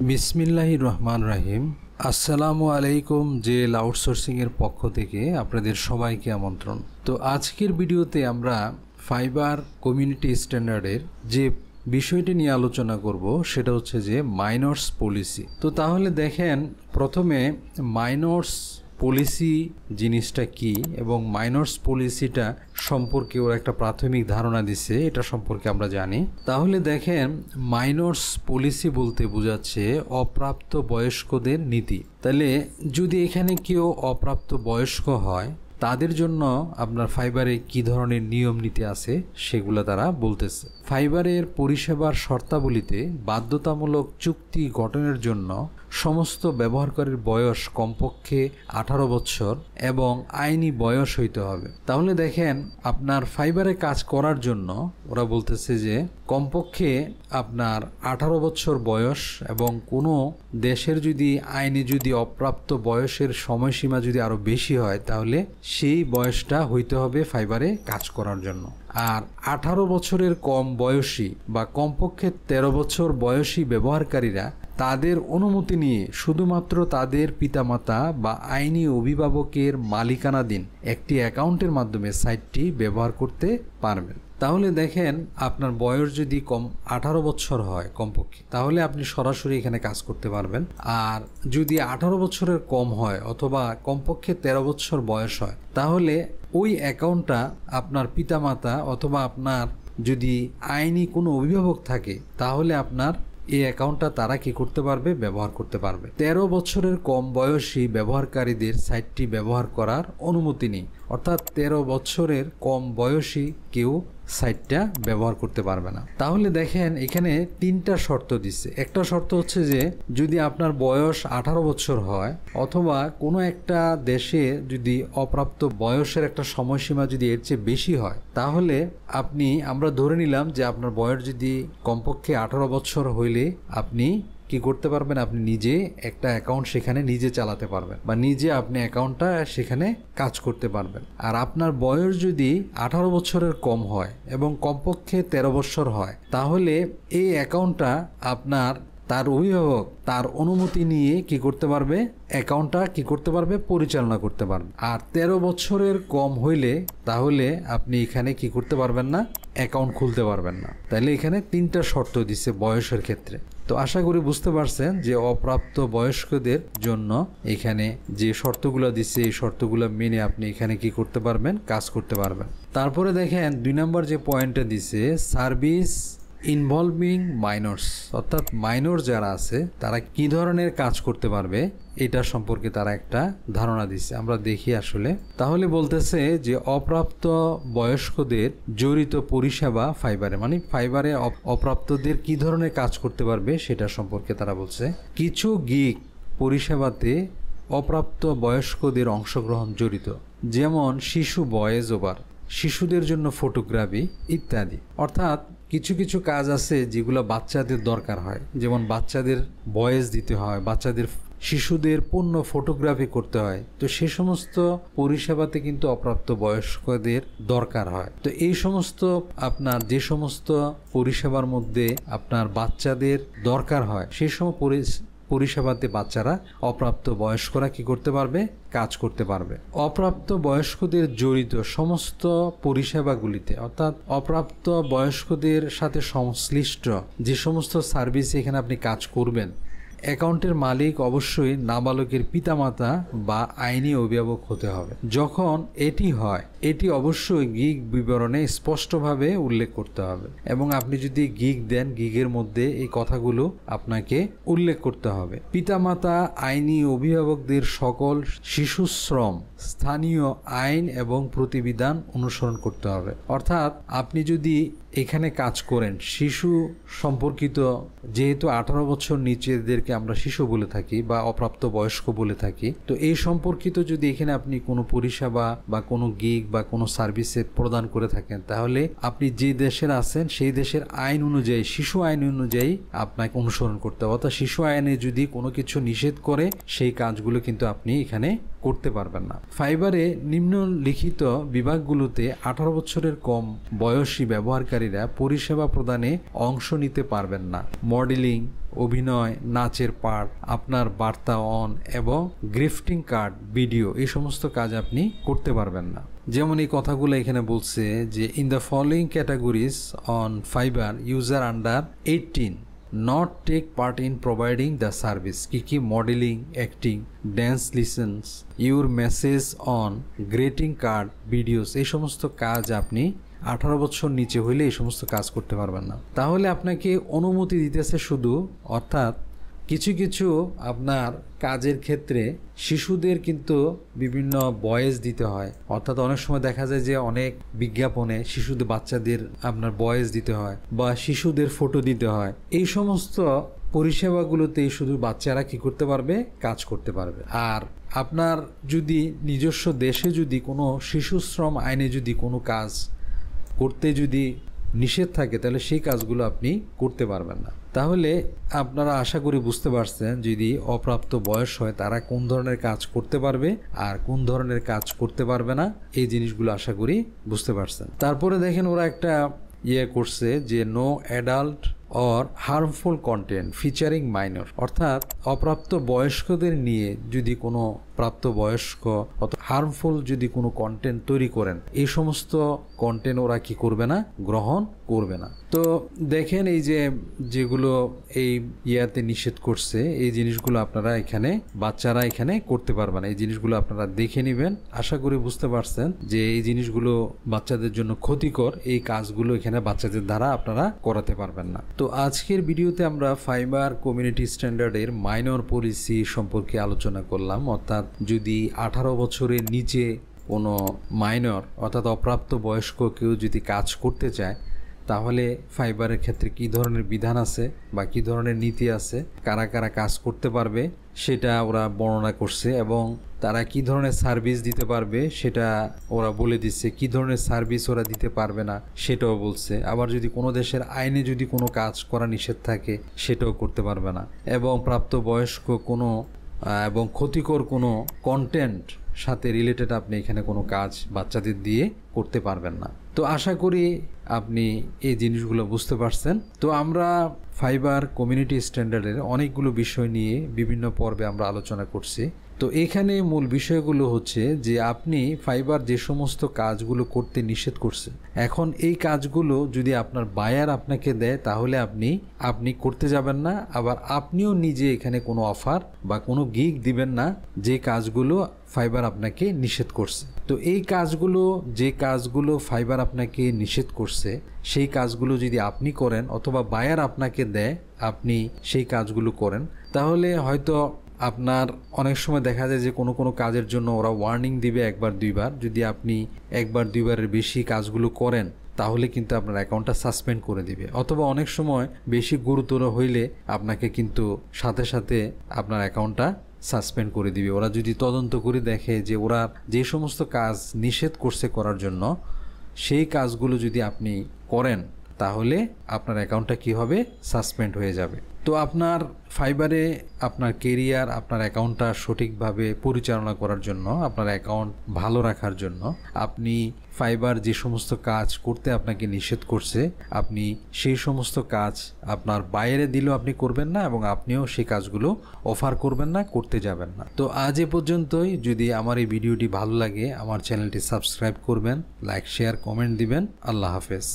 বিসমিল্লাহির রহমান রহিম। আসসালামু আলাইকুম। জেল আউটসোর্সিং এর পক্ষ থেকে আপনাদের সবাইকে আমন্ত্রণ। তো আজকের ভিডিওতে আমরা ফাইবার কমিউনিটি স্ট্যান্ডার্ডের যে বিষয়টি নিয়ে আলোচনা করব সেটা হচ্ছে যে মাইনরস পলিসি। তো তাহলে দেখেন, প্রথমে মাইনরস পলিসি জিনিসটা কি এবং মাইনরস পলিসিটা সম্পর্কে ওরা একটা প্রাথমিক ধারণা দিছে, এটা সম্পর্কে আমরা জানি। তাহলে দেখেন, মাইনরস পলিসি বলতে বোঝাচ্ছে অপ্রাপ্ত বয়স্কদের নীতি। তাহলে যদি এখানে কেউ অপ্রাপ্ত বয়স্ক হয় তাদের জন্য আপনার ফাইবারে কি ধরনের নিয়ম নীতি আছে সেগুলো তারা বলতেছে। ফাইবারের পরিষেবার শর্তাবলীতে বাধ্যতামূলক চুক্তি গঠনের জন্য সমস্ত ব্যবহারকারীর বয়স কমপক্ষে 18 বছর এবং আইনি বয়স হইতে হবে। তাহলে দেখেন, আপনার ফাইবারে কাজ করার জন্য ওরা বলতেছে যে কমপক্ষে আপনার 18 বছর বয়স এবং কোনো দেশের যদি আইনে যদি অপ্রাপ্ত বয়সের সময়সীমা যদি আরো বেশি হয় তাহলে সেই বয়সটা হইতে হবে ফাইবারে কাজ করার জন্য। আর 18 বছরের কম বয়সী বা কমপক্ষে 13 বছর বয়সী ব্যবহারকারীরা তাদের অনুমতি নিয়ে শুধুমাত্র তাদের পিতামাতা বা আইনি অভিভাবকের মালিকানাধীন একটি অ্যাকাউন্টের মাধ্যমে সাইটটি ব্যবহার করতে পারবেন। তাহলে দেখেন, আপনার বয়স যদি 18 বছর হয় কমপক্ষে, তাহলে আপনি সরাসরি এখানে কাজ করতে পারবেন। আর যদি 18 বছরের কম হয় অথবা কমপক্ষে 13 বছর বয়স হয়, তাহলে ওই অ্যাকাউন্টটা আপনার পিতামাতা অথবা আপনার যদি আইনি কোনো অভিভাবক থাকে তাহলে আপনার এই অ্যাকাউন্টটা তারা কি করতে পারবে, ব্যবহার করতে পারবে। 13 বছরের কম বয়সী ব্যবহারকারীদের সাইটটি ব্যবহার করার অনুমতি নেই, অর্থাৎ 13 বছরের কম বয়সী কেউ সাইটটা ব্যবহার করতে পারবে না। তাহলে দেখেন, এখানে 3টা শর্ত দিচ্ছে। একটা শর্ত হচ্ছে যে যদি আপনার বয়স 18 বছর হয় অথবা কোনো একটা দেশে যদি অপ্রাপ্ত বয়সের একটা সময়সীমা যদি এর চেয়ে বেশি হয়, তাহলে আমরা ধরে নিলাম যে আপনার বয়স যদি কমপক্ষে 18 বছর হইলে আপনি কি করতে পারবেন, আপনি নিজে একটা অ্যাকাউন্ট সেখানে নিজে চালাতে পারবেন বা নিজে আপনি অ্যাকাউন্টটা সেখানে কাজ করতে পারবেন। আর আপনার বয়স যদি 18 বছরের কম হয় এবং কমপক্ষে 13 বছর হয়, তাহলে এই অ্যাকাউন্টটা আপনার তার অভিভাবক তার অনুমতি নিয়ে কি করতে পারবে, অ্যাকাউন্টটা কি করতে পারবে, পরিচালনা করতে পারবে। আর 13 বছরের কম হইলে তাহলে আপনি এখানে কি করতে পারবেন না, অ্যাকাউন্ট খুলতে পারবেন না। তাহলে এখানে 3টা শর্ত দিচ্ছে বয়সের ক্ষেত্রে। তো আশা করি বুঝতে পারছেন যে অপ্রাপ্ত বয়স্কদের জন্য এখানে যে শর্তগুলো দিচ্ছে এই শর্তগুলো মেনে আপনি এখানে কি করতে পারবেন, কাজ করতে পারবেন। তারপরে দেখেন 2 নম্বর যে পয়েন্টটা দিচ্ছে, সার্ভিস ইনভলভিং মাইনরস, অর্থাৎ মাইনর যারা আছে তারা কি ধরনের কাজ করতে পারবে এটা সম্পর্কে তারা একটা ধারণা দিচ্ছে। আমরা দেখি আসলে। তাহলে বলতেছে যে অপ্রাপ্ত বয়স্কদের জড়িত পরিষেবা ফাইবারে, মানে ফাইবারে অপ্রাপ্তদের কি ধরনের কাজ করতে পারবে সেটা সম্পর্কে তারা বলছে। কিছু গিগ পরিষেবাতে অপ্রাপ্ত বয়স্কদের অংশগ্রহণ জড়িত, যেমন শিশু ভয়েস ওভার, শিশুদের জন্য ফটোগ্রাফি ইত্যাদি। অর্থাৎ কিছু কিছু কাজ আছে যেগুলো বাচ্চাদের দরকার হয়, যেমন বাচ্চাদের ভয়েস দিতে হয়, শিশুদের পূর্ণ ফটোগ্রাফি করতে হয়। তো সে সমস্ত পরিষেবাতে কিন্তু অপ্রাপ্ত বয়স্কদের দরকার হয়। তো এই সমস্ত আপনার যে সমস্ত পরিষেবার মধ্যে আপনার বাচ্চাদের দরকার হয় সেই সময় পরিষেবাতে বাচ্চারা অপ্রাপ্ত বয়স্করা কি করতে পারবে, কাজ করতে পারবে। অপ্রাপ্ত বয়স্কদের জড়িত সমস্ত পরিষেবাগুলিতে, অর্থাৎ অপ্রাপ্ত বয়স্কদের সাথে সংশ্লিষ্ট যে সমস্ত সার্ভিস এখানে আপনি কাজ করবেন, অ্যাকাউন্টের মালিক অবশ্যই নাবালকের পিতামাতা বা আইনি অভিভাবক হতে হবে। যখন এটি হয়, এটি অবশ্যই গিগ বিবরণে স্পষ্টভাবে উল্লেখ করতে হবে এবং আপনি যদি গিগ দেন, গিগের মধ্যে এই কথাগুলো আপনাকে উল্লেখ করতে হবে। পিতামাতা আইনি অভিভাবকদের সকল শিশু শ্রম, স্থানীয় আইন এবং প্রতিবিধান অনুসরণ করতে হবে। অর্থাৎ আপনি যদি এখানে কাজ করেন শিশু সম্পর্কিত, যেহেতু 18 বছর নিচেদেরকে আমরা শিশু বলে থাকি বা অপ্রাপ্ত বয়স্ক বলে থাকি, তো এই সম্পর্কিত যদি এখানে আপনি কোনো পরিষেবা বা কোনো গিগ বা কোনো সার্ভিসে প্রদান করে থাকেন, তাহলে আপনি যে দেশের আছেন সেই দেশের আইন অনুযায়ী, শিশু আইন অনুযায়ী আপনাকে অনুসরণ করতে হবে। অর্থাৎ শিশু আইনে যদি কোনো কিছু নিষেধ করে সেই কাজগুলো কিন্তু আপনি এখানে করতে পারবেন না। ফাইবারে নিম্নলিখিত বিভাগগুলোতে 18 বছরের কম বয়সী ব্যবহারকারীরা পরিষেবা প্রদানে অংশ নিতে পারবেন না। মডেলিং, অভিনয়, নাচের পার্ট, আপনার বার্তা অন এবং গ্রিফটিং কার্ড, ভিডিও, এই সমস্ত কাজ আপনি করতে পারবেন না। যেমন এই কথাগুলো এখানে বলছে যে in the following categories on Fiverr user under 18 not take part in providing the service কি modelling, acting, dance licence, your message on, greeting card, videos, এই সমস্ত কাজ আপনি 18 বছর নিচে হইলে এই সমস্ত কাজ করতে পারবেন না। তাহলে আপনাকে অনুমতি দিতেছে শুধু, অর্থাৎ কিছু কিছু আপনার কাজের ক্ষেত্রে শিশুদের কিন্তু বিভিন্ন ভয়েস দিতে হয়, অর্থাৎ অনেক সময় দেখা যায় যে অনেক বিজ্ঞাপনে শিশুদের, বাচ্চাদের আপনার ভয়েস দিতে হয় বা শিশুদের ফটো দিতে হয়। এই সমস্ত পরিষেবাগুলোতে শুধু বাচ্চারা কি করতে পারবে, কাজ করতে পারবে। আর আপনার যদি নিজস্ব দেশে যদি কোনো শিশু শ্রম আইনে যদি কোনো কাজ করতে যদি নিষেধ থাকে তাহলে সেই কাজগুলো আপনি করতে পারবেন না। তাহলে আপনারা আশা করি বুঝতে পারছেন যদি অপ্রাপ্ত বয়স হয় তারা কোন ধরনের কাজ করতে পারবে আর কোন ধরনের কাজ করতে পারবে না, এই জিনিসগুলো আশা করি বুঝতে পারছেন। তারপরে দেখেন ওরা একটা করছে যে no adult or harmful content featuring minor, অর্থাৎ অপ্রাপ্ত বয়স্কদের নিয়ে যদি কোনো প্রাপ্তবয়স্ক অথবা হার্মফুল যদি কোনো কন্টেন্ট তৈরি করেন, এই সমস্ত কন্টেন্ট ওরা কি করবে না, গ্রহণ করবে না। তো দেখেন এই যে যেগুলো এই নিষেধ করছে, এই জিনিসগুলো আপনারা এখানে বাচ্চারা এখানে করতে পারবে না। এই জিনিসগুলো আপনারা দেখে নেবেন। আশা করি বুঝতে পারছেন যে এই জিনিসগুলো বাচ্চাদের জন্য ক্ষতিকর, এই কাজগুলো এখানে বাচ্চাদের দ্বারা আপনারা করাতে পারবেন না। তো আজকের ভিডিওতে আমরা ফাইবার কমিউনিটি স্ট্যান্ডার্ডের মাইনর পলিসি সম্পর্কে আলোচনা করলাম, অর্থাৎ যদি 18 বছরের নিচে কোনো মাইনর অর্থাৎ অপ্রাপ্ত বয়স্ক কেউ যদি কাজ করতে চায় তাহলে ফাইবারের ক্ষেত্রে কী ধরনের বিধান আছে বা কী ধরনের নীতি আছে, কারা কারা কাজ করতে পারবে সেটা ওরা বর্ণনা করছে এবং তারা কী ধরনের সার্ভিস দিতে পারবে সেটা ওরা বলে দিচ্ছে, কী ধরনের সার্ভিস ওরা দিতে পারবে না সেটাও বলছে। আবার যদি কোনো দেশের আইনে যদি কোনো কাজ করা নিষেধ থাকে সেটাও করতে পারবে না, এবং প্রাপ্তবয়স্ক কোনো এবং ক্ষতিকর কোনো কন্টেন্ট সাথে রিলেটেড আপনি এখানে কোনো কাজ বাচ্চাদের দিয়ে করতে পারবেন না। তো আশা করি আপনি এই জিনিসগুলো বুঝতে পারছেন। তো আমরা ফাইবার কমিউনিটি স্ট্যান্ডার্ডের অনেকগুলো বিষয় নিয়ে বিভিন্ন পর্বে আমরা আলোচনা করছি। তো এখানে মূল বিষয়গুলো হচ্ছে যে আপনি ফাইবার যে সমস্ত কাজগুলো করতে নিষেধ করছে, এখন এই কাজগুলো যদি আপনার বায়ার আপনাকে দেয় তাহলে আপনি করতে যাবেন না, আবার আপনিও নিজে এখানে কোনো অফার বা কোনো গিগ দিবেন না যে কাজগুলো ফাইবার আপনাকে নিষেধ করছে। তো এই কাজগুলো, যে কাজগুলো ফাইবার আপনাকে নিষেধ করছে সেই কাজগুলো যদি আপনি করেন অথবা বায়ার আপনাকে দেয় আপনি সেই কাজগুলো করেন, তাহলে হয়তো আপনার অনেক সময় দেখা যায় যে কোনো কোনো কাজের জন্য ওরা ওয়ার্নিং দিবে একবার দুইবার, যদি আপনি একবার দুইবারের বেশি কাজগুলো করেন তাহলে কিন্তু আপনার অ্যাকাউন্টটা সাসপেন্ড করে দিবে, অথবা অনেক সময় বেশি গুরুতর হইলে আপনাকে কিন্তু সাথে সাথে আপনার অ্যাকাউন্টটা সাসপেন্ড করে দিবে। ওরা যদি তদন্ত করে দেখে যে ওরা যে সমস্ত কাজ নিষেধ করছে করার জন্য সেই কাজগুলো যদি আপনি করেন তাহলে আপনার অ্যাকাউন্টটা কি হবে, সাসপেন্ড হয়ে যাবে। তো আপনার ফাইবারে আপনার কেরিয়ার, আপনার অ্যাকাউন্টটা সঠিকভাবে পরিচালনা করার জন্য, আপনার অ্যাকাউন্ট ভালো রাখার জন্য আপনি ফাইবার যে সমস্ত কাজ করতে আপনাকে নিষেধ করছে আপনি সেই সমস্ত কাজ আপনার বাইরে দিলেও আপনি করবেন না এবং আপনিও সেই কাজগুলো অফার করবেন না, করতে যাবেন না। তো আজ এ পর্যন্তই। যদি আমার এই ভিডিওটি ভালো লাগে আমার চ্যানেলটি সাবস্ক্রাইব করবেন, লাইক, শেয়ার, কমেন্ট দিবেন। আল্লাহ হাফেজ।